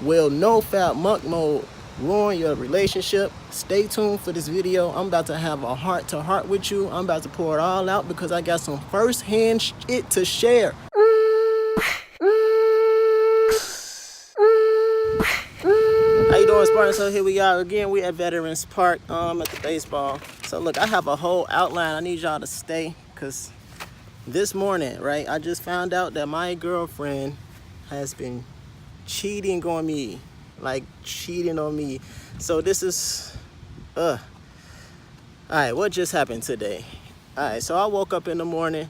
Will Nofap monk mode ruin your relationship? Stay tuned for this video. I'm about to have a heart-to-heart with you. I'm about to pour it all out because I got some first-hand shit to share. How you doing, Spartan? So here we are again. We at Veterans Park at the baseball. So look, I have a whole outline. I need y'all to stay because this morning, right, I just found out that my girlfriend has been cheating on me. So this is, all right, what just happened today? All right, so I woke up in the morning.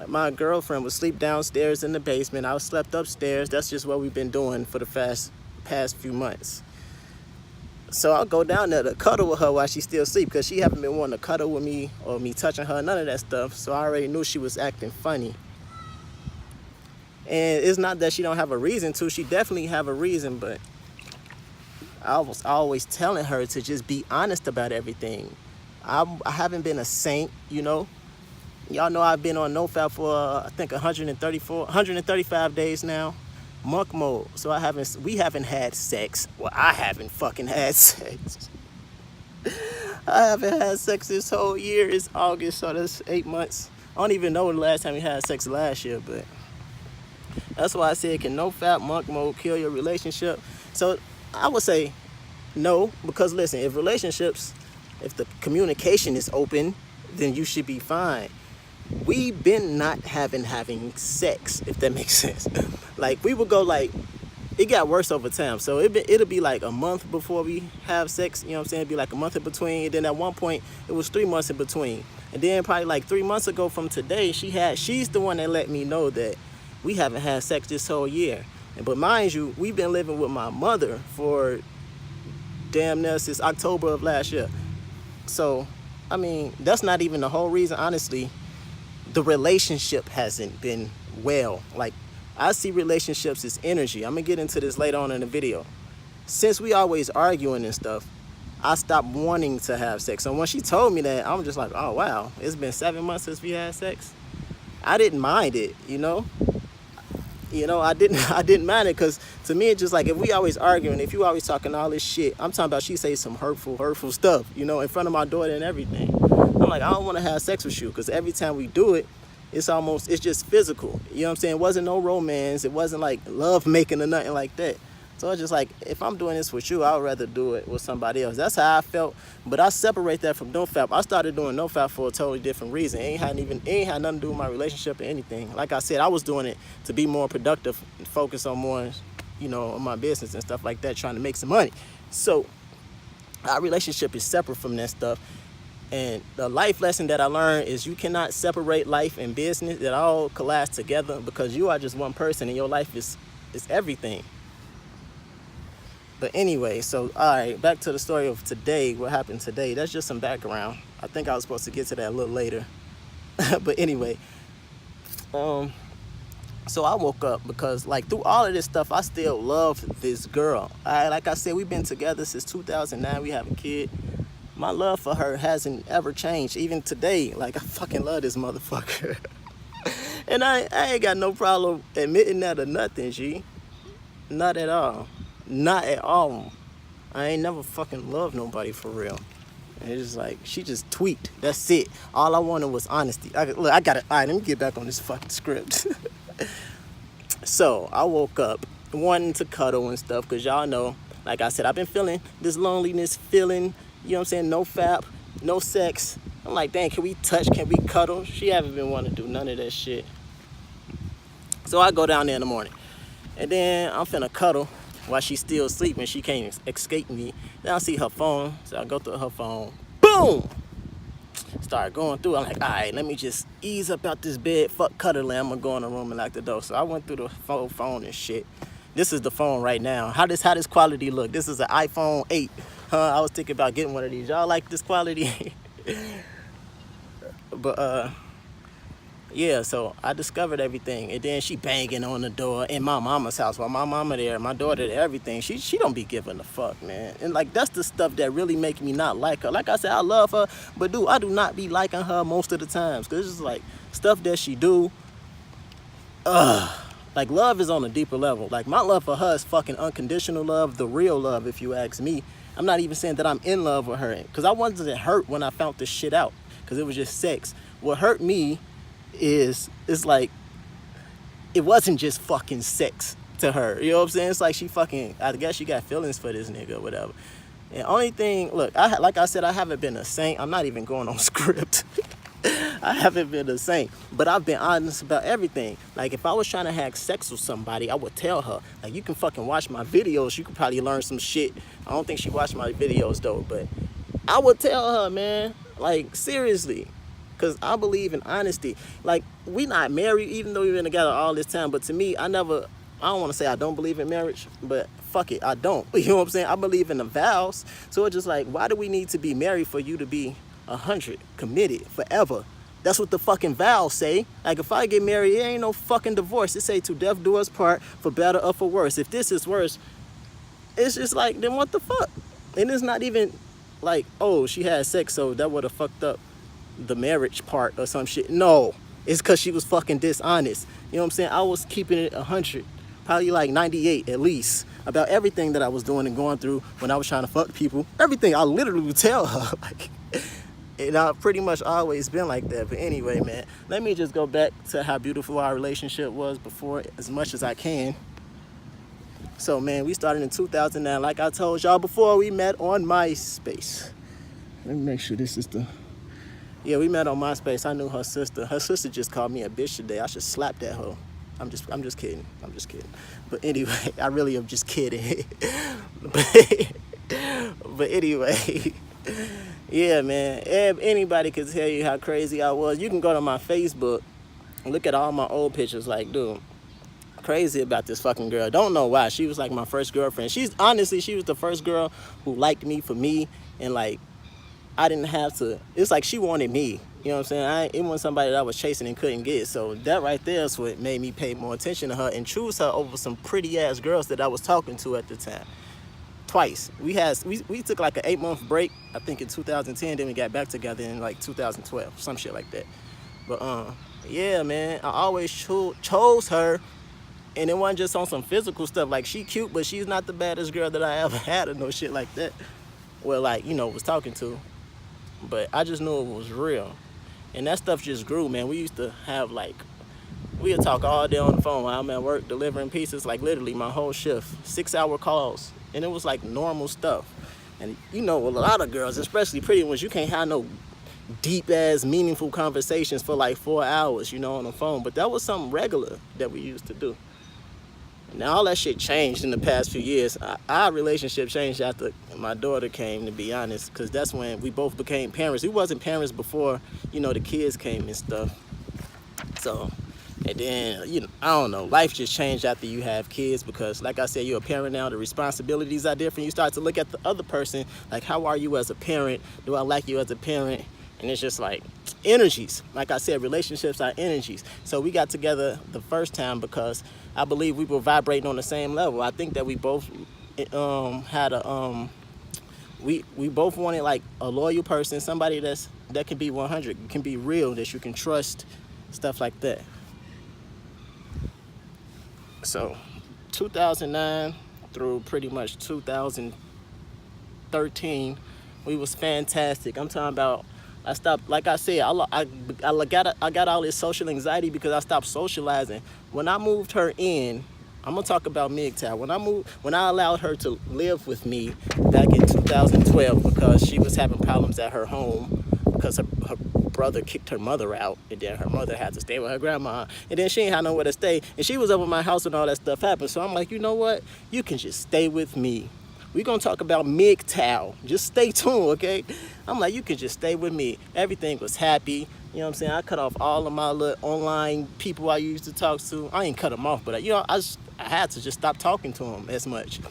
My girlfriend was asleep downstairs in the basement. I slept upstairs. That's just what we've been doing for the past few months. So I'll go down there to cuddle with her while she's still asleep because she haven't been wanting to cuddle with me or me touching her, none of that stuff. So I already knew she was acting funny. And it's not that she don't have a reason to. She definitely have a reason, but I was always telling her to just be honest about everything. I haven't been a saint, you know. Y'all know I've been on Nofap for I think 135 days now. Monk mode. So we haven't had sex. Well, I haven't fucking had sex. I haven't had sex this whole year. It's August, so that's 8 months. I don't even know the last time we had sex last year, but that's why I said, can Nofap monk mode kill your relationship? So I would say no, because listen, if the communication is open, then you should be fine. We've been not having sex, if that makes sense. Like, we would go, like, it got worse over time. So it'll be like a month before we have sex, you know what I'm saying? It'd be like a month in between. And then at one point, it was 3 months in between. And then probably like 3 months ago from today, she's the one that let me know that we haven't had sex this whole year. But mind you, we've been living with my mother for damn near since October of last year. So, I mean, that's not even the whole reason, honestly. The relationship hasn't been well. Like, I see relationships as energy. I'm gonna get into this later on in the video. Since we always arguing and stuff, I stopped wanting to have sex. And when she told me that, I'm just like, oh wow, it's been 7 months since we had sex. I didn't mind it, you know. I didn't mind it because to me it's just like, if we always arguing, if you always talking all this shit, I'm talking about she say some hurtful stuff, you know, in front of my daughter and everything. I'm like, I don't want to have sex with you because every time we do it, it's just physical. You know what I'm saying? It wasn't no romance. It wasn't like love making or nothing like that. So it's just like, if I'm doing this with you, I would rather do it with somebody else. That's how I felt. But I separate that from Nofap. I started doing Nofap for a totally different reason. It ain't had nothing to do with my relationship or anything. Like I said, I was doing it to be more productive and focus on more, you know, on my business and stuff like that, trying to make some money. So our relationship is separate from that stuff. And the life lesson that I learned is you cannot separate life and business. It all collides together because you are just one person and your life is everything. But anyway, so all right, back to the story of today. What happened today? That's just some background. I think I was supposed to get to that a little later. But anyway, so I woke up because, like, through all of this stuff, I still love this girl. Like I said, we've been together since 2009. We have a kid. My love for her hasn't ever changed, even today. Like, I fucking love this motherfucker. And I ain't got no problem admitting that or nothing, G. Not at all. Not at all. I ain't never fucking loved nobody for real. And it's just like, she just tweaked. That's it. All I wanted was honesty. Look, I got it. All right, let me get back on this fucking script. So, I woke up wanting to cuddle and stuff, because y'all know, like I said, I've been feeling this loneliness feeling. You know what I'm saying? No fap, no sex. I'm like, dang, can we touch? Can we cuddle? She haven't been wanting to do none of that shit. So I go down there in the morning. And then I'm finna cuddle while she's still asleep and she can't escape me. Then I see her phone. So I go through her phone. Boom! Start going through. I'm like, all right, let me just ease up out this bed. Fuck cuddling. I'm gonna go in the room and lock the door. So I went through the phone and shit. This is the phone right now. How this quality look? This is an iPhone 8. I was thinking about getting one of these. Y'all like this quality? But yeah, so I discovered everything. And then she banging on the door in my mama's house while my mama there, my daughter there, everything. She don't be giving a fuck, man. And like, that's the stuff that really make me not like her. Like I said, I love her, but dude, I do not be liking her most of the times. Cause it's just like stuff that she do. Like, love is on a deeper level. Like, my love for her is fucking unconditional love, the real love, if you ask me. I'm not even saying that I'm in love with her, because I wasn't hurt when I found this shit out, because it was just sex. What hurt me is, it's like, it wasn't just fucking sex to her. You know what I'm saying? It's like she fucking, I guess she got feelings for this nigga or whatever. And only thing, look, like I said, I haven't been a saint. I'm not even going on script. I haven't been a saint, but I've been honest about everything. Like, if I was trying to have sex with somebody, I would tell her, like, you can fucking watch my videos. You could probably learn some shit. I don't think she watched my videos, though, but I would tell her, man, like, seriously, because I believe in honesty. Like, we not married, even though we've been together all this time, but to me, I don't want to say I don't believe in marriage, but fuck it, I don't. You know what I'm saying? I believe in the vows. So it's just like, why do we need to be married for you to be 100 committed forever? That's what the fucking vows say. Like, if I get married, it ain't no fucking divorce. It say to death do us part, for better or for worse. If this is worse, it's just like, then what the fuck? And it's not even like, oh, she had sex, so that would have fucked up the marriage part or some shit. No, it's because she was fucking dishonest. You know what I'm saying? I was keeping it 100, probably like 98 at least, about everything that I was doing and going through when I was trying to fuck people. Everything I literally would tell her. Like, and I've pretty much always been like that. But anyway, man, let me just go back to how beautiful our relationship was before, as much as I can. So, man, we started in 2009. Like I told y'all before, we met on MySpace. Let me make sure this is the... Yeah, we met on MySpace. I knew her sister. Her sister just called me a bitch today. I should slap that hoe. I'm just kidding. I'm just kidding. But anyway, I really am just kidding. But anyway... Yeah, man, anybody could tell you how crazy I was. You can go to my Facebook and look at all my old pictures. Like, dude, crazy about this fucking girl. Don't know why. She was like my first girlfriend. She was the first girl who liked me for me. And like, I didn't have to, it's like she wanted me. You know what I'm saying? It wasn't somebody that I was chasing and couldn't get. So that right there is what made me pay more attention to her and choose her over some pretty ass girls that I was talking to at the time. Twice. We took like an 8-month break, I think in 2010, then we got back together in like 2012, some shit like that. But yeah, man, I always chose her, and it wasn't just on some physical stuff. Like, she cute, but she's not the baddest girl that I ever had or no shit like that. Well, like, you know, was talking to. But I just knew it was real. And that stuff just grew, man. We used to have like, we'd talk all day on the phone while I'm at work delivering pieces, like literally my whole shift, 6-hour calls. And it was like normal stuff. And you know, a lot of girls, especially pretty ones, you can't have no deep ass meaningful conversations for like 4 hours, you know, on the phone. But that was something regular that we used to do. Now all that shit changed in the past few years. Our relationship changed after my daughter came, to be honest, because that's when we both became parents. We wasn't parents before, you know, the kids came and stuff. So, and then, you know, I don't know, life just changed after you have kids, because like I said, you're a parent now, the responsibilities are different. You start to look at the other person, like, how are you as a parent? Do I like you as a parent? And it's just like energies. Like I said, relationships are energies. So we got together the first time because I believe we were vibrating on the same level. I think that we both had a we both wanted like a loyal person, somebody that can be 100, can be real, that you can trust, stuff like that. So 2009 through pretty much 2013, we was fantastic. I'm talking about, I stopped, like I said, I got all this social anxiety because I stopped socializing. When I moved her in, I'm gonna talk about MGTOW. When I allowed her to live with me back in 2012, because she was having problems at her home because her brother kicked her mother out, and then her mother had to stay with her grandma, and then she ain't had nowhere to stay, and she was over my house when all that stuff happened. So I'm like, you know what? You can just stay with me. We're going to talk about MGTOW. Just stay tuned, okay? I'm like, you can just stay with me. Everything was happy. You know what I'm saying? I cut off all of my little online people I used to talk to. I ain't cut them off, but, you know, I had to just stop talking to them as much.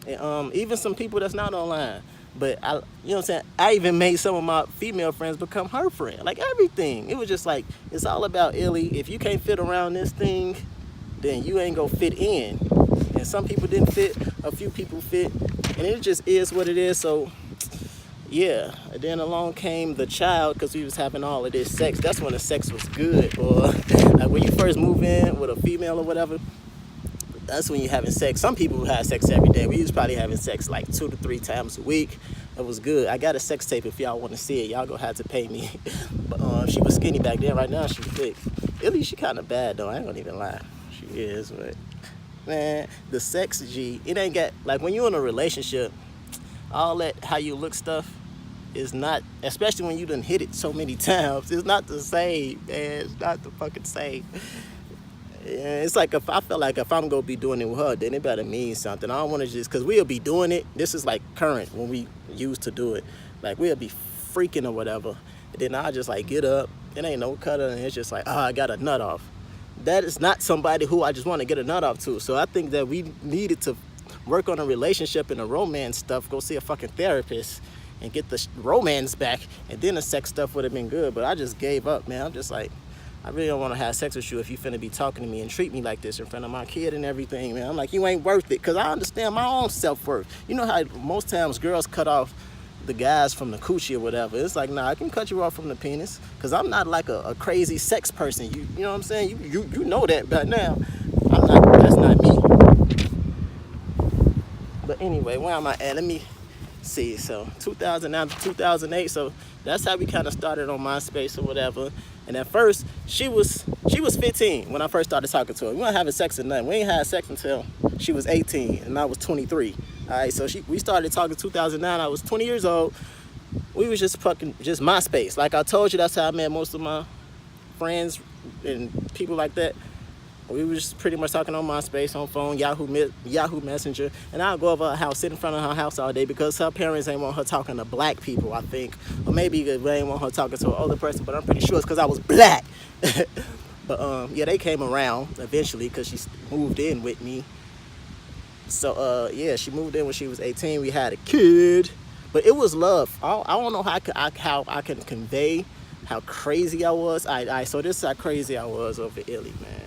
And even some people that's not online. But, you know what I'm saying? I even made some of my female friends become her friend. Like, everything. It was just like, it's all about Illy. If you can't fit around this thing, then you ain't going to fit in. And some people didn't fit, a few people fit, and it just is what it is. So yeah, and then along came the child, because we was having all of this sex. That's when the sex was good. Or like when you first move in with a female or whatever, that's when you're having sex. Some people have sex every day. We was probably having sex like 2 to 3 times a week. It was good. I got a sex tape if y'all want to see it. Y'all gonna have to pay me. But she was skinny back then. Right now she's thick. At least she kind of bad though. I ain't gonna even lie. She is, but man, the sex G, it ain't got, like when you're in a relationship, all that how you look stuff is not, especially when you done hit it so many times, it's not the same, man. It's not the fucking same. Yeah, it's like if I feel like if I'm gonna be doing it with her, then it better mean something. I don't want to just, because we'll be doing it. This is like current when we used to do it. Like we'll be freaking or whatever. And then I just like get up. It ain't no cutter, and it's just like, oh, I got a nut off. That is not somebody who I just want to get a nut off to. So I think that we needed to work on a relationship and a romance stuff. Go see a fucking therapist and get the romance back, and then the sex stuff would have been good. But I just gave up, man. I'm just like, I really don't want to have sex with you if you finna be talking to me and treat me like this in front of my kid and everything, man. I'm like, you ain't worth it, because I understand my own self-worth. You know how most times girls cut off the guys from the coochie or whatever. It's like, nah, I can cut you off from the penis, because I'm not like a crazy sex person. You know what I'm saying? You know that by now. I'm not, that's not me. But anyway, where am I at? Let me see. So 2009 to 2008, so that's how we kind of started on MySpace or whatever. And at first, she was 15 when I first started talking to her. We weren't having sex or nothing. We ain't had sex until she was 18 and I was 23. All right, so we started talking 2009. I was 20 years old. We was just MySpace. Like I told you, that's how I met most of my friends and people like that. We was just pretty much talking on MySpace, on phone, Yahoo Messenger, and I'll go over her house, sit in front of her house all day because her parents ain't want her talking to black people, I think. Or maybe they ain't want her talking to an older person, but I'm pretty sure it's because I was black. But yeah, they came around eventually because she moved in with me. So yeah, she moved in when she was 18. We had a kid, but it was love. I don't know how I can convey how crazy I was. So this is how crazy I was over Illy, man.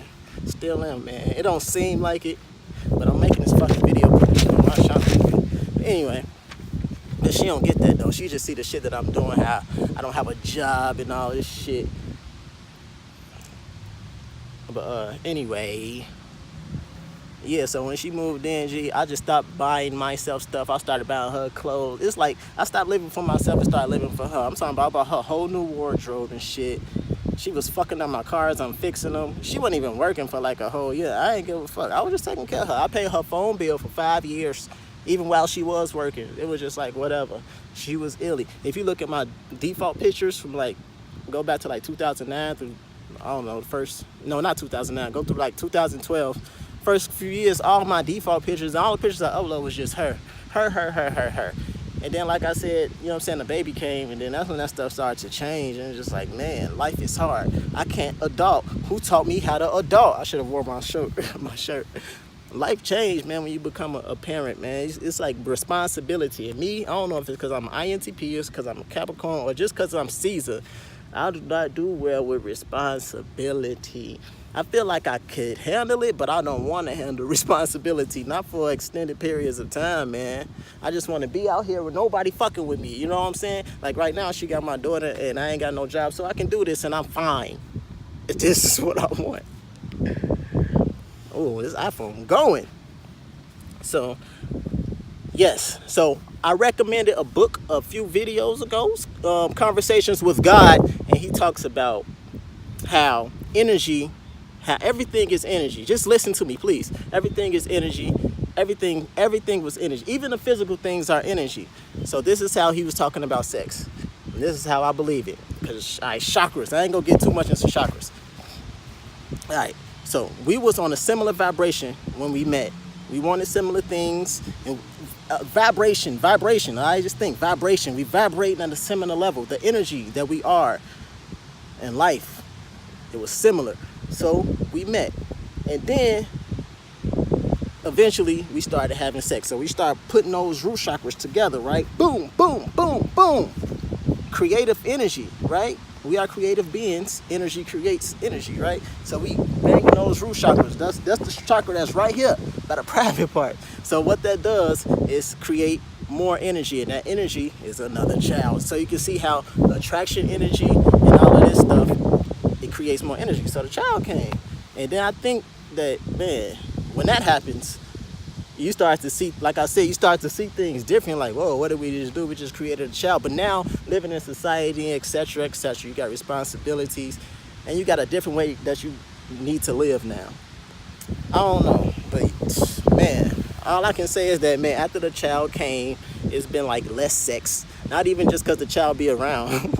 Still am, man. It don't seem like it, but I'm making this fucking video on my shop. Anyway, but she don't get that though. She just see the shit that I'm doing, how I don't have a job and all this shit. But anyway, yeah, so when she moved in, I just stopped buying myself stuff. I started buying her clothes. It's like I stopped living for myself and started living for her. I'm talking about I bought her whole new wardrobe and shit. She was fucking up my cars. I'm fixing them. She wasn't even working for like a whole year. I ain't give a fuck. I was just taking care of her. I paid her phone bill for 5 years, even while she was working. It was just like whatever. She was illy. If you look at my default pictures from like, go back to like 2009 through, I don't know, not 2009, go through like 2012. First few years, all my default pictures, all the pictures I upload was just her. Her. And then, like I said, you know what I'm saying, the baby came, and then that's when that stuff started to change, and it's just like, man, life is hard. I can't adult. Who taught me how to adult? I should have worn my shirt. Life changed, man, when you become a parent, man. It's like responsibility. And me, I don't know if it's because I'm an INTP, it's because I'm a Capricorn, or just because I'm Caesar. I do not do well with responsibility. I feel like I could handle it, but I don't want to handle responsibility, not for extended periods of time, man. I just want to be out here with nobody fucking with me, you know what I'm saying? Like right now, she got my daughter, and I ain't got no job, so I can do this, and I'm fine. This is what I want. Oh, this iPhone going. So, yes. So, I recommended a book a few videos ago, Conversations with God, and he talks about how everything is energy. Just listen to me, please. Everything is energy. Everything was energy. Even the physical things are energy. So this is how he was talking about sex. And this is how I believe it. Because chakras. I ain't gonna get too much into chakras. All right. So we was on a similar vibration when we met. We wanted similar things. And vibration. I just think vibration. We vibrate at a similar level. The energy that we are in life. It was similar. So we met, and then eventually we started having sex. So we started putting those root chakras together, right? Boom, boom, boom, boom. Creative energy, right? We are creative beings. Energy creates energy, right? So we banging those root chakras. That's the chakra that's right here, by the private part. So what that does is create more energy, and that energy is another child. So you can see how attraction energy and all of this stuff, it creates more energy. So the child came. And then I think that, man, when that happens, you start to see, like I said, you start to see things different. Like, whoa, what did we just do? We just created a child. But now, living in society, etc., etc., you got responsibilities, and you got a different way that you need to live now. I don't know, but man, all I can say is that, man, after the child came, it's been like less sex. Not even just because the child be around.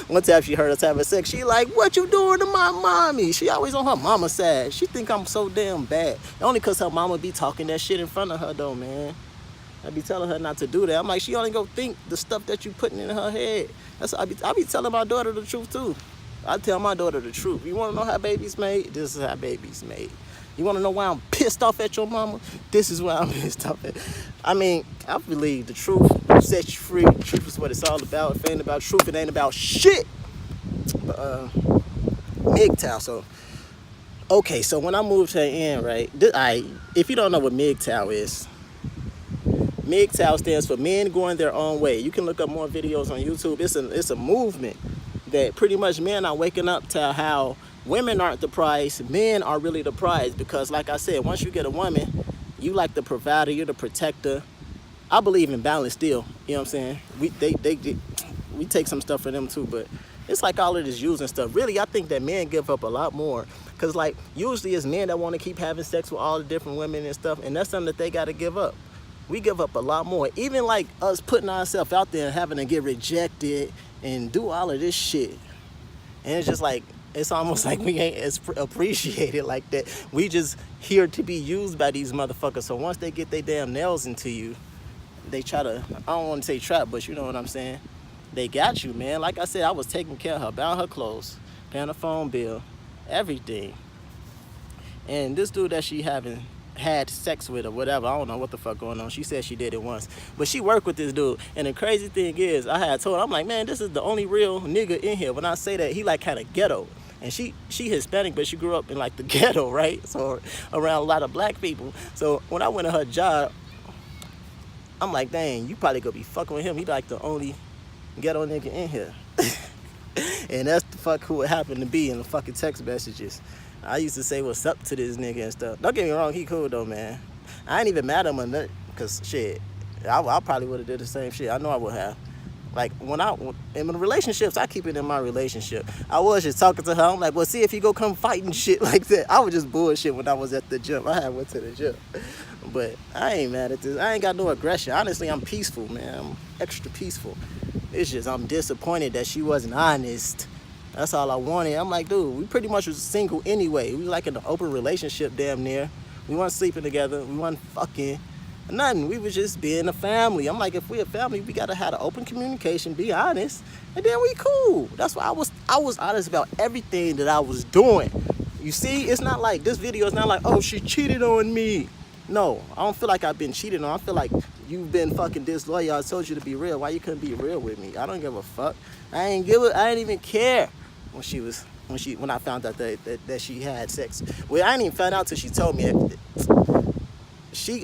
One time she heard us having sex, she like, what you doing to my mommy? She always on her mama's side. She think I'm so damn bad. Only because her mama be talking that shit in front of her though, man. I be telling her not to do that. I'm like, she only go think the stuff that you putting in her head. That's I be telling my daughter the truth too. I tell my daughter the truth. You want to know how babies made? This is how babies made. You want to know why I'm pissed off at your mama? This is why I'm pissed off at. I mean, I believe the truth sets you free. The truth is what it's all about. If it ain't about truth, it ain't about shit. But MGTOW. So, okay. So when I moved to the end, right? If you don't know what MGTOW is, MGTOW stands for Men Going Their Own Way. You can look up more videos on YouTube. It's a movement that pretty much men are waking up to how women aren't the prize, men are really the prize. Because like I said, once you get a woman, you like the provider, you're the protector. I believe in balance still, you know what I'm saying? We take some stuff from them too, but it's like all of this using stuff. Really, I think that men give up a lot more. Because like usually it's men that want to keep having sex with all the different women and stuff, and that's something that they got to give up. We give up a lot more. Even like us putting ourselves out there and having to get rejected and do all of this shit. And it's just like, it's almost like we ain't as appreciated like that. We just here to be used by these motherfuckers. So once they get their damn nails into you, they try to, I don't want to say trap, but you know what I'm saying? They got you, man. Like I said, I was taking care of her, buying her clothes, paying her phone bill, everything. And this dude that she had sex with or whatever, I don't know what the fuck going on. She said she did it once, but she worked with this dude. And the crazy thing is, I had told her, I'm like, man, this is the only real nigga in here. When I say that, he like kind of ghetto. And she Hispanic, but she grew up in like the ghetto, right? So around a lot of black people. So when I went to her job, I'm like, dang, you probably gonna be fucking with him. He like the only ghetto nigga in here. And that's the fuck who it happened to be in the fucking text messages. I used to say what's up to this nigga and stuff. Don't get me wrong, he cool though, man. I ain't even mad at him or nothing, cause shit, I probably would have did the same shit. I know I would have. Like in relationships, I keep it in my relationship. I was just talking to her. I'm like, well, see if you go come fighting shit like that. I was just bullshit when I was at the gym. I had went to the gym, but I ain't mad at this. I ain't got no aggression. Honestly, I'm peaceful, man. I'm extra peaceful. It's just I'm disappointed that she wasn't honest. That's all I wanted. I'm like, dude, we pretty much was single anyway. We like in an open relationship damn near. We weren't sleeping together. We weren't fucking. Nothing. We was just being a family. I'm like, if we a family, we gotta have an open communication, be honest, and then we cool. That's why I was honest about everything that I was doing. You see, it's not like this video is not like, oh, she cheated on me. No, I don't feel like I've been cheated on. I feel like you've been fucking disloyal. I told you to be real. Why you couldn't be real with me? I don't give a fuck. I ain't even care when I found out that she had sex. Well, I didn't even find out till she told me.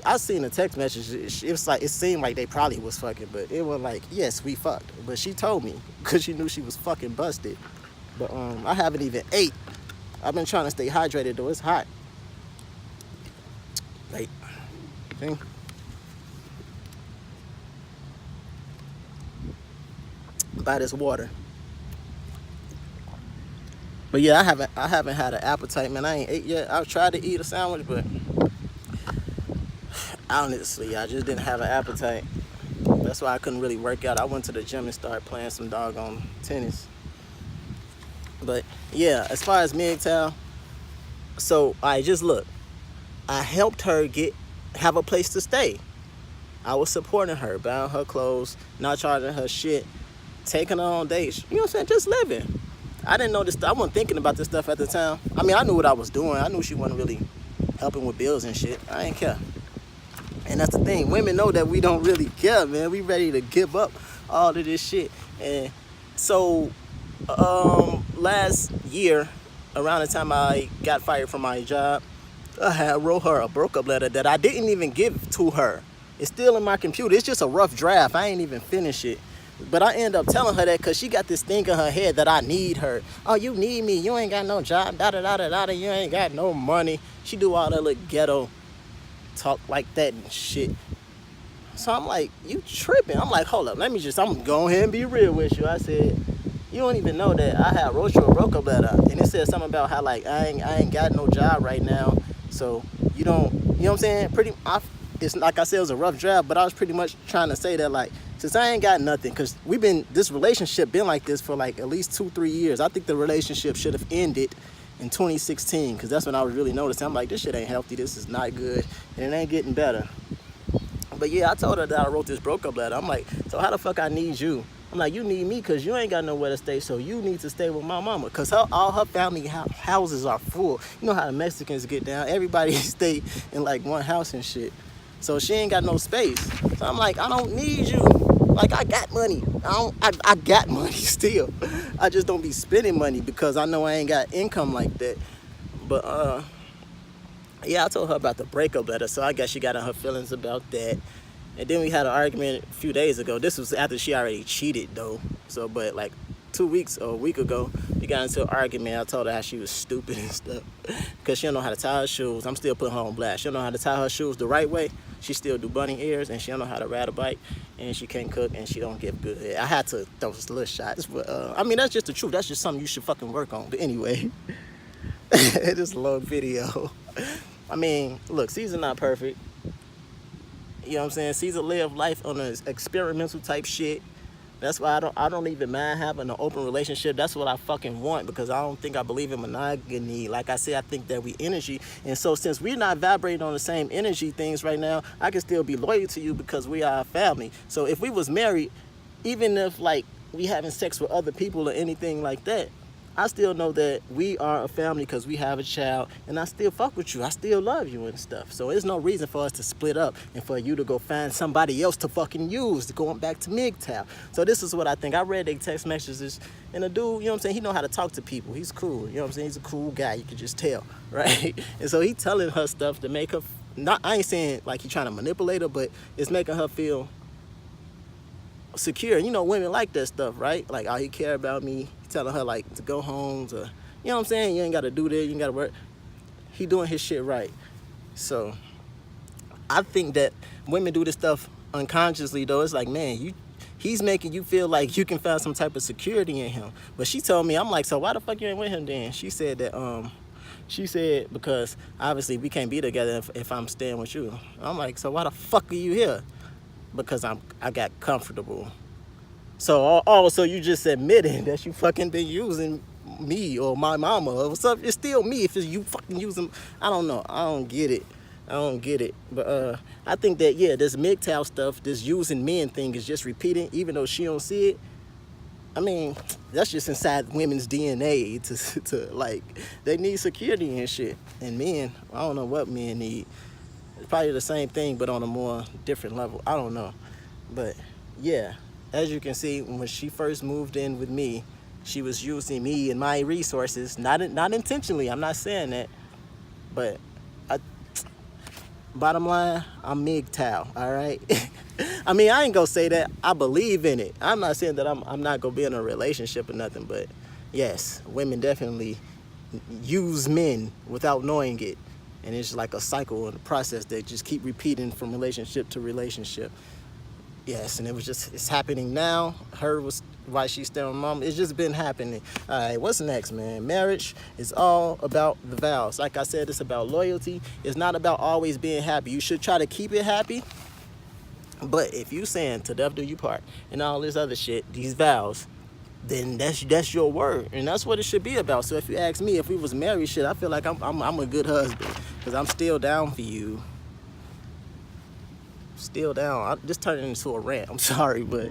I seen the text message. It was like, it seemed like they probably was fucking, but it was like, yes, we fucked. But she told me because she knew she was fucking busted. But I haven't even ate. I've been trying to stay hydrated though. It's hot. Like, see? Buy this water. But yeah, I haven't had an appetite, man. I ain't ate yet. I've tried to eat a sandwich, but honestly, I just didn't have an appetite. That's why I couldn't really work out. I went to the gym and started playing some doggone tennis. But yeah, as far as MGTOW, so I just look. I helped her have a place to stay. I was supporting her, buying her clothes, not charging her shit, taking her on dates. You know what I'm saying? Just living. I didn't know this. I wasn't thinking about this stuff at the time. I mean, I knew what I was doing. I knew she wasn't really helping with bills and shit. I ain't care. And that's the thing. Women know that we don't really care, man. We ready to give up all of this shit. And so, last year, around the time I got fired from my job, I wrote her a breakup letter that I didn't even give to her. It's still in my computer. It's just a rough draft. I ain't even finished it. But I end up telling her that because she got this thing in her head that I need her. Oh, you need me. You ain't got no job. Da-da-da-da-da. You ain't got no money. She do all that little ghetto talk like that and shit. So I'm like, you tripping. I'm like, hold up, I'm gonna go ahead and be real with you. I said, you don't even know that I had wrote you a breakup letter, and it said something about how like I ain't got no job right now, so you don't, you know what I'm saying? It's like I said, it was a rough draft, but I was pretty much trying to say that like, since I ain't got nothing, cause this relationship been like this for like at least 2-3 years. I think the relationship should have ended in 2016, cause that's when I was really noticing. I'm like, this shit ain't healthy. This is not good, and it ain't getting better. But yeah, I told her that I wrote this breakup letter. I'm like, so how the fuck I need you? I'm like, you need me because you ain't got nowhere to stay, so you need to stay with my mama. Because all her family houses are full. You know how the Mexicans get down. Everybody stay in like one house and shit. So she ain't got no space. So I'm like, I don't need you. Like, I got money. I got money still. I just don't be spending money because I know I ain't got income like that. But yeah, I told her about the breakup letter, so I guess she got in her feelings about that. And then we had an argument a few days ago. This was after she already cheated, though. So, but like 2 weeks or a week ago, we got into an argument. I told her how she was stupid and stuff because she don't know how to tie her shoes. I'm still putting her on blast. She don't know how to tie her shoes the right way. She still do bunny ears, and she don't know how to ride a bike, and she can't cook, and she don't give good head. I had to throw some little shots, but I mean, that's just the truth. That's just something you should fucking work on. But anyway, it is a long video. I mean, look, Ceasar not perfect. You know what I'm saying? Ceasar live life on an experimental type shit. That's why I don't even mind having an open relationship. That's what I fucking want, because I don't think I believe in monogamy. Like I said, I think that we energy. And so since we're not vibrating on the same energy things right now, I can still be loyal to you because we are a family. So if we was married, even if like we having sex with other people or anything like that, I still know that we are a family because we have a child, and I still fuck with you. I still love you and stuff. So there's no reason for us to split up and for you to go find somebody else to fucking use, going back to MGTOW. So this is what I think. I read their text messages, and the dude, you know what I'm saying, he know how to talk to people. He's cool. You know what I'm saying? He's a cool guy. You can just tell, right? And so he telling her stuff to make her, I ain't saying like he trying to manipulate her, but it's making her feel secure. You know, women like that stuff, right? Like, oh, he care about me. He telling her like to go home, to, you know what I'm saying? You ain't got to do this. You ain't got to work. He doing his shit right. So I think that women do this stuff unconsciously, though. It's like, man, he's making you feel like you can find some type of security in him. But she told me, I'm like, so why the fuck you ain't with him then? She said that she said because obviously we can't be together if I'm staying with you. I'm like, so why the fuck are you here? Because I got comfortable. So so you just admitting that you fucking been using me or my mama or something. It's still me if it's you fucking using. I don't know. I don't get it. But I think that, yeah, this MGTOW stuff, this using men thing is just repeating, even though she don't see it. I mean, that's just inside women's DNA to like, they need security and shit. And men, I don't know what men need. It's probably the same thing, but on a more different level. I don't know. But yeah, as you can see, when she first moved in with me, she was using me and my resources, not intentionally. I'm not saying that, but bottom line, I'm MGTOW, all right? I mean, I ain't gonna say that. I believe in it. I'm not saying that I'm not gonna be in a relationship or nothing, but yes, women definitely use men without knowing it. And it's like a cycle and a process that just keep repeating from relationship to relationship. Yes, and it's happening now. Her was why she's still mom. It's just been happening. All right, what's next, man? Marriage is all about the vows. Like I said, it's about loyalty. It's not about always being happy. You should try to keep it happy. But if you saying to death do you part and all this other shit, these vows, then that's your word, and that's what it should be about. So if you ask me, if we was married, shit, I feel like I'm a good husband because I'm still down for you. Still down. I just turned it into a rant. I'm sorry, but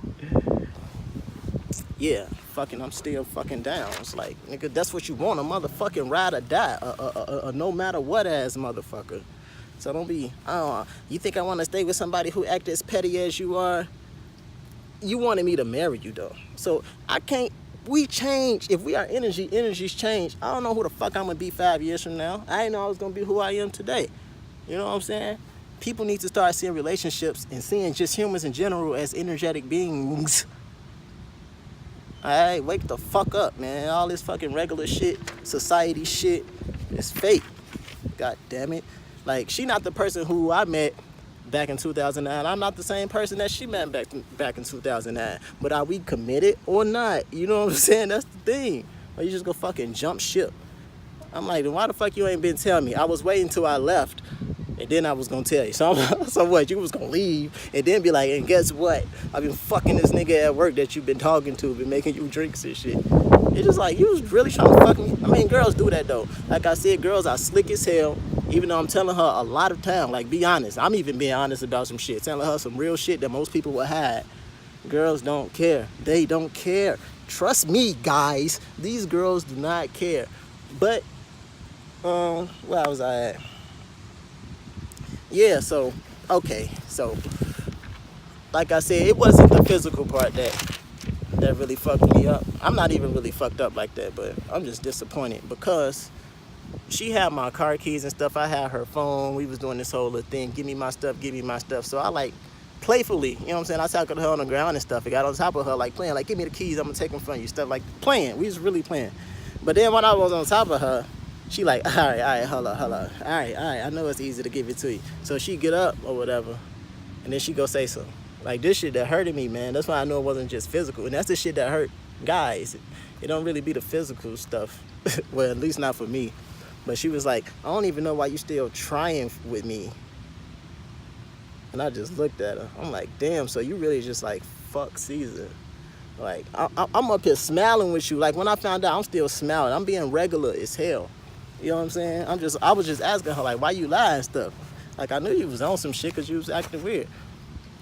yeah, I'm still fucking down. It's like, nigga, that's what you want, a motherfucking ride or die, a no matter what ass motherfucker. So don't be, you think I want to stay with somebody who act as petty as you are? You wanted me to marry you, though. So I can't, we change. If we are energies change. I don't know who the fuck I'm going to be 5 years from now. I didn't know I was going to be who I am today. You know what I'm saying? People need to start seeing relationships and seeing just humans in general as energetic beings. All right, wake the fuck up, man. All this fucking regular shit, society shit, is fake. God damn it. Like, she not the person who I met back in 2009. I'm not the same person that she met back in 2009. But are we committed or not? You know what I'm saying? That's the thing. Or you just go fucking jump ship. I'm like, then why the fuck you ain't been telling me? I was waiting till I left, and then I was gonna tell you. So, so what? You was gonna leave, and then be like, and guess what? I've been fucking this nigga at work that you been talking to, been making you drinks and shit. It's just like, you was really trying to fuck me. I mean, girls do that though. Like I said, girls are slick as hell. Even though I'm telling her a lot of time, like, be honest. I'm even being honest about some shit, telling her some real shit that most people would hide. Girls don't care. They don't care. Trust me, guys. These girls do not care. But where was I at? Yeah, so, okay. So, like I said, it wasn't the physical part that really fucked me up. I'm not even really fucked up like that, but I'm just disappointed because she had my car keys and stuff. I had her phone. We was doing this whole little thing. Give me my stuff, give me my stuff. So I, like, playfully, you know what I'm saying? I tackled her on the ground and stuff. I got on top of her, like, playing, like, give me the keys, I'm gonna take them from you. Stuff like playing. We was really playing. But then when I was on top of her, she like, all right, hold up. All right, I know it's easy to give it to you. So she get up or whatever, and then she go say something. Like, this shit that hurted me, man. That's why I know it wasn't just physical. And that's the shit that hurt guys. It don't really be the physical stuff. Well, at least not for me. But she was like, I don't even know why you still trying with me. And I just looked at her. I'm like, damn, so you really just like, fuck Ceasar. Like, I'm up here smiling with you. Like, when I found out, I'm still smiling. I'm being regular as hell. You know what I'm saying? I was just asking her, like, why you lie and stuff? Like, I knew you was on some shit because you was acting weird.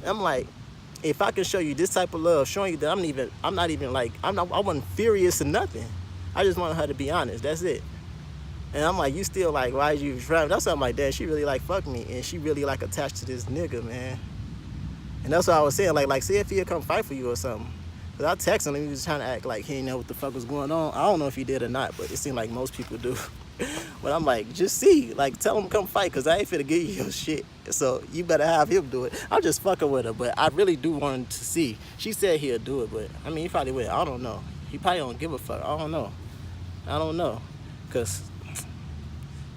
I'm like, if I can show you this type of love, showing you that I wasn't furious or nothing. I just wanted her to be honest. That's it. And I'm like, you still like, why you trying? That's something like that. She really like fuck me, and she really like attached to this nigga, man. And that's what I was saying. Like, see if he'll come fight for you or something. Cause I texted him, he was trying to act like he didn't know what the fuck was going on. I don't know if he did or not, but it seemed like most people do. But I'm like, just see, like, tell him to come fight, cause I ain't finna give you your shit. So you better have him do it. I'm just fucking with her, but I really do want him to see. She said he'll do it, but I mean, he probably will. I don't know. He probably don't give a fuck. I don't know, cause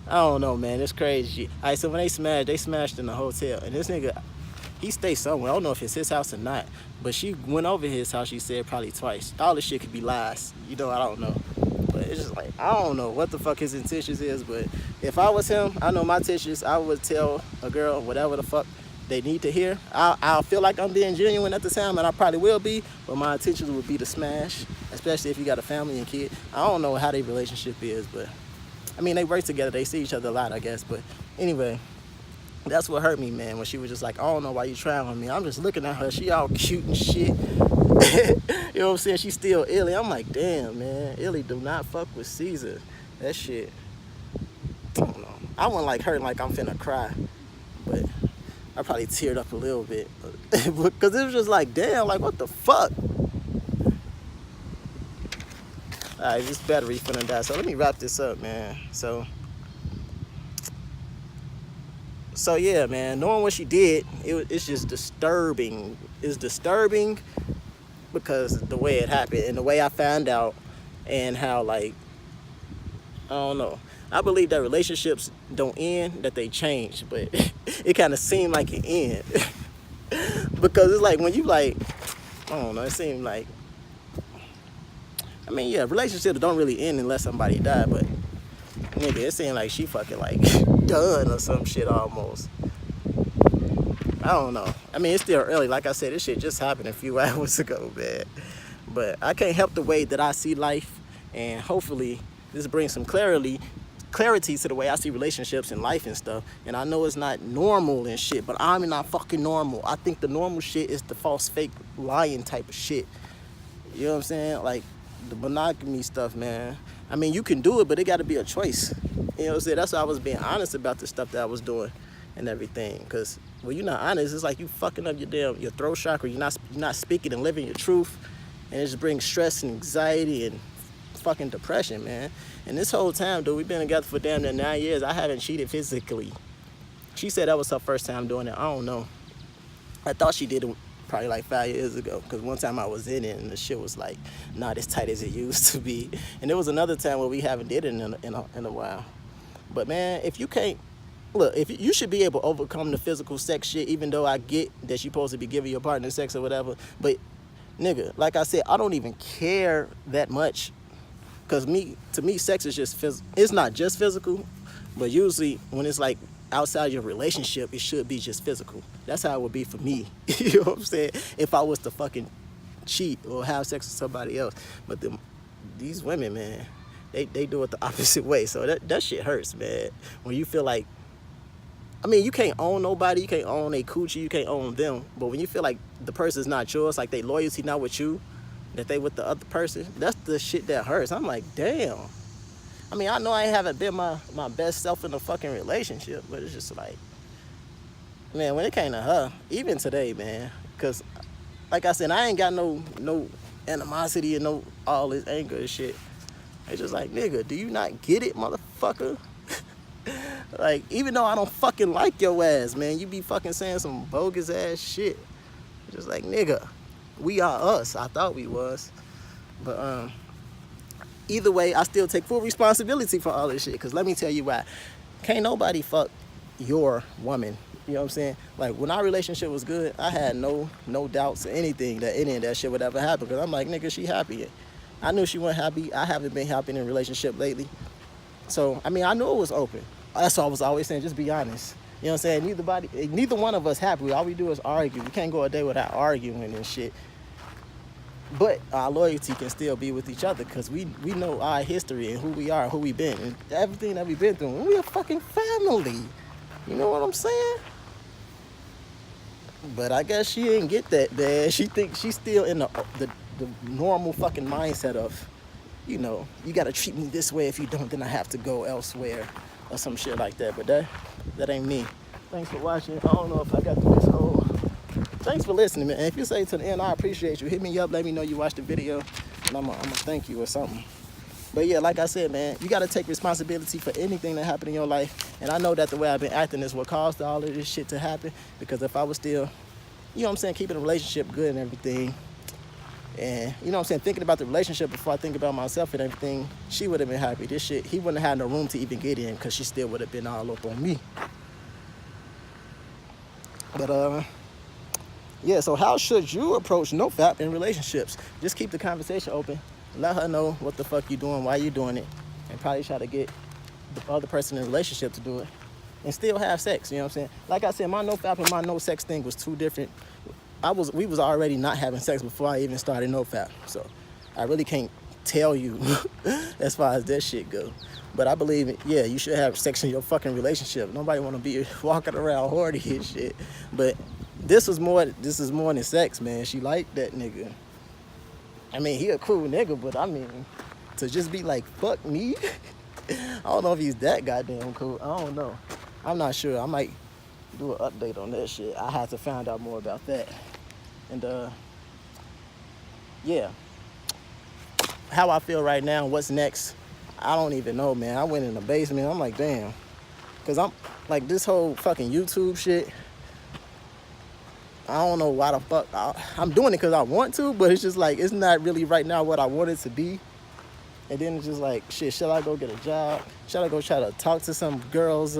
I don't know, man. It's crazy. All right, so when they smashed in the hotel, and this nigga, he stayed somewhere. I don't know if it's his house or not, but she went over his house, she said, probably twice. All this shit could be lies. You know, I don't know. But it's just like, I don't know what the fuck his intentions is, but if I was him, I know my intentions, I would tell a girl whatever the fuck they need to hear. I'll feel like I'm being genuine at the time, and I probably will be, but my intentions would be to smash, especially if you got a family and kid. I don't know how their relationship is, but I mean, they work together, they see each other a lot, I guess, but anyway, that's what hurt me, man, when she was just like, I don't know why you trying with me. I'm just looking at her, she all cute and shit. You know what I'm saying? She's still illy. I'm like, damn, man, illy do not fuck with Ceasar. That shit, I don't know. I wasn't like hurting like I'm finna cry, but I probably teared up a little bit. Because it was just like, damn, like, what the fuck? Alright, this battery finna die. So let me wrap this up, man. So yeah, man, knowing what she did, it's just disturbing. It's disturbing because the way it happened and the way I found out, and how, like, I don't know. I believe that relationships don't end, that they change, but it kind of seemed like it end. Because it's like when you, like, I don't know, it seemed like, I mean, yeah, relationships don't really end unless somebody die, but nigga, it seemed like she fucking, like, done or some shit almost. I don't know. I mean, it's still early. Like I said, this shit just happened a few hours ago, man. But I can't help the way that I see life, and hopefully this brings some clarity to the way I see relationships and life and stuff. And I know it's not normal and shit, but I'm not fucking normal. I think the normal shit is the false, fake, lying type of shit. You know what I'm saying? Like, the monogamy stuff, man. I mean, you can do it, but it got to be a choice. You know what I'm saying? That's why I was being honest about the stuff that I was doing and everything. Because when you're not honest, it's like you fucking up your throat chakra. You're not speaking and living your truth, and it just brings stress and anxiety and fucking depression, man. And this whole time, dude, we've been together for damn near 9 years. I haven't cheated physically. She said that was her first time doing it. I don't know. I thought she did it probably like 5 years ago, because one time I was in it and the shit was like not as tight as it used to be. And there was another time where we haven't did it in a while. But man, if you can't look, if you should be able to overcome the physical sex shit, even though I get that you're supposed to be giving your partner sex or whatever. But nigga, like I said, I don't even care that much, cause to me, sex is just it's not just physical, but usually when it's like outside your relationship, it should be just physical. That's how it would be for me. You know what I'm saying? If I was to fucking cheat or have sex with somebody else, but these women, man, they do it the opposite way. So that shit hurts, man. When you feel like, I mean, you can't own nobody, you can't own a coochie, you can't own them. But when you feel like the person's not yours, like they loyalty not with you, that they with the other person, that's the shit that hurts. I'm like, damn. I mean, I know I haven't been my best self in a fucking relationship, but it's just like, man, when it came to her, even today, man, because like I said, I ain't got no animosity and no all this anger and shit. It's just like, nigga, do you not get it, motherfucker? Like, even though I don't fucking like your ass, man, you be fucking saying some bogus ass shit. Just like, nigga, we are us. I thought we was. But either way, I still take full responsibility for all this shit. Because let me tell you why. Can't nobody fuck your woman. You know what I'm saying? Like, when our relationship was good, I had no doubts or anything that any of that shit would ever happen. Because I'm like, nigga, she happy. I knew she wasn't happy. I haven't been happy in a relationship lately. So, I mean, I knew it was open. That's what I was always saying, just be honest. You know what I'm saying? Neither one of us happy. All we do is argue. We can't go a day without arguing and shit. But our loyalty can still be with each other because we know our history and who we are, who we been, and everything that we've been through. And we're a fucking family. You know what I'm saying? But I guess she didn't get that bad. She thinks she's still in the normal fucking mindset of, you know, you gotta treat me this way. If you don't, then I have to go elsewhere or some shit like that. But that ain't me. Thanks for watching. I don't know if I got through this whole... Thanks for listening, man. If you say to the end, I appreciate you. Hit me up, let me know you watched the video, and I'm gonna thank you or something. But yeah, like I said, man, you gotta take responsibility for anything that happened in your life. And I know that the way I've been acting is what caused all of this shit to happen. Because if I was still, you know what I'm saying, keeping the relationship good and everything, and you know what I'm saying, thinking about the relationship before I think about myself and everything, she would have been happy. This shit, he wouldn't have had no room to even get in because she still would have been all up on me. But yeah, so how should you approach Nofap in relationships? Just keep the conversation open. Let her know what the fuck you doing, why you doing it, and probably try to get the other person in the relationship to do it. And still have sex, you know what I'm saying? Like I said, my Nofap and my no sex thing was two different. We was already not having sex before I even started Nofap. So I really can't tell you as far as that shit goes. But I believe, yeah, you should have sex in your fucking relationship. Nobody want to be walking around horny and shit. But this is more than sex, man. She liked that nigga. I mean, he a cool nigga, but I mean, to just be like, fuck me? I don't know if he's that goddamn cool. I don't know. I'm not sure. I might do an update on that shit. I have to find out more about that. And yeah. How I feel right now, what's next, I don't even know, man. I went in the basement. I'm like, damn. Because I'm like, this whole fucking YouTube shit, I don't know why the fuck. I'm doing it because I want to, but it's just like, it's not really right now what I want it to be. And then it's just like, shit, should I go get a job? Should I go try to talk to some girls?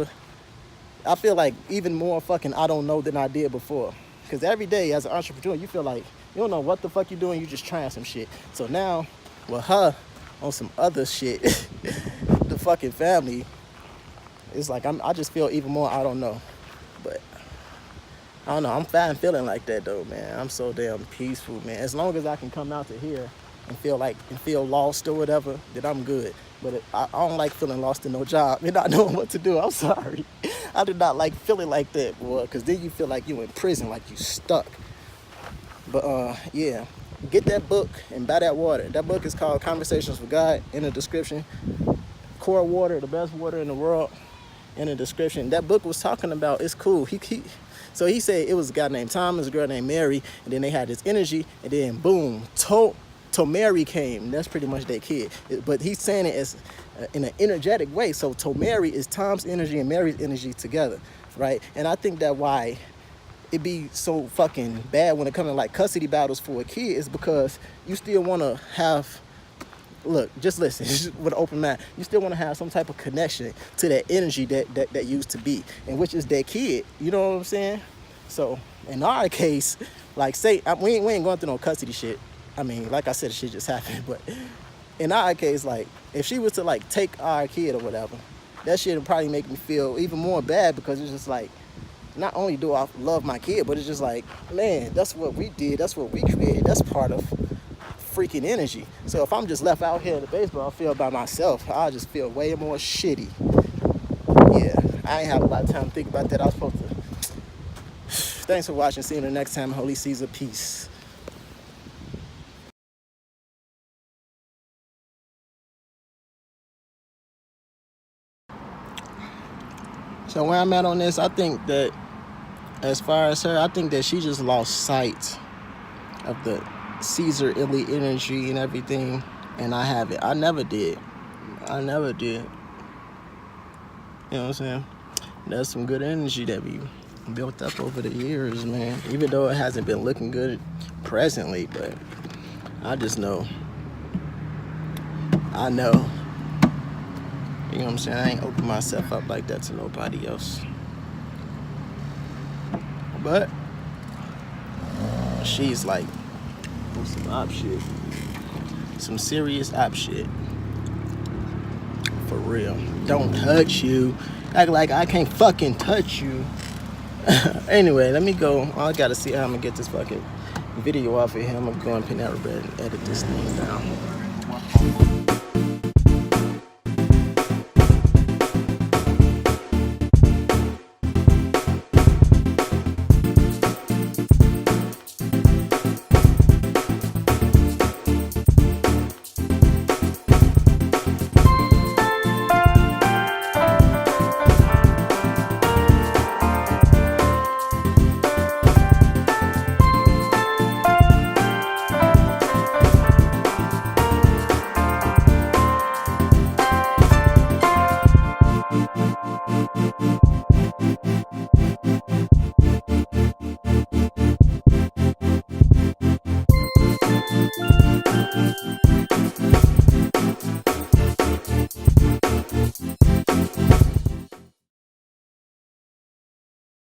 I feel like even more fucking I don't know than I did before. Because every day as an entrepreneur, you feel like you don't know what the fuck you're doing. You just trying some shit. So now with her on some other shit, the fucking family, it's like I just feel even more I don't know. But I don't know. I'm fine feeling like that though, man. I'm so damn peaceful, man. As long as I can come out to here and feel lost or whatever, then I'm good. But I don't like feeling lost in no job and not knowing what to do. I'm sorry. I do not like feeling like that, boy, because then you feel like you in prison, like you stuck. But yeah, get that book and buy that water. That book is called Conversations with God, in the description. Core water, the best water in the world, in the description. That book was talking about, it's cool. So he said it was a guy named Thomas, a girl named Mary, and then they had this energy, and then boom, Tomari came. That's pretty much their kid. But he's saying it as in an energetic way. So Tomari is Tom's energy and Mary's energy together, right? And I think that why it be so fucking bad when it comes to like custody battles for a kid is because you still want to have look, just listen, just with an open mind. You still want to have some type of connection to that energy that used to be, and which is that kid. You know what I'm saying? So in our case, like say we ain't going through no custody shit. I mean, like I said, shit just happened. But in our case, like if she was to like take our kid or whatever, that shit would probably make me feel even more bad, because it's just like, not only do I love my kid, but it's just like, man, that's what we did, that's what we created, that's part of freaking energy. So if I'm just left out here in the baseball field by myself, I'll just feel way more shitty. Yeah, I ain't have a lot of time to think about that. I was supposed to. Thanks for watching. See you the next time. Holy Caesar, peace. So where I'm at on this, I think that as far as her, I think that she just lost sight of the Caesar elite energy and everything, and I have it. I never did. You know what I'm saying? That's some good energy that we built up over the years, man. Even though it hasn't been looking good presently, but I just know. I know. You know what I'm saying? I ain't open myself up like that to nobody else. But she's like some op shit. Some serious op shit. For real. Don't touch you. Act like I can't fucking touch you. Anyway, let me go. I gotta see how I'm gonna get this fucking video off of here. I'm gonna go on Panera Bread and edit this thing down.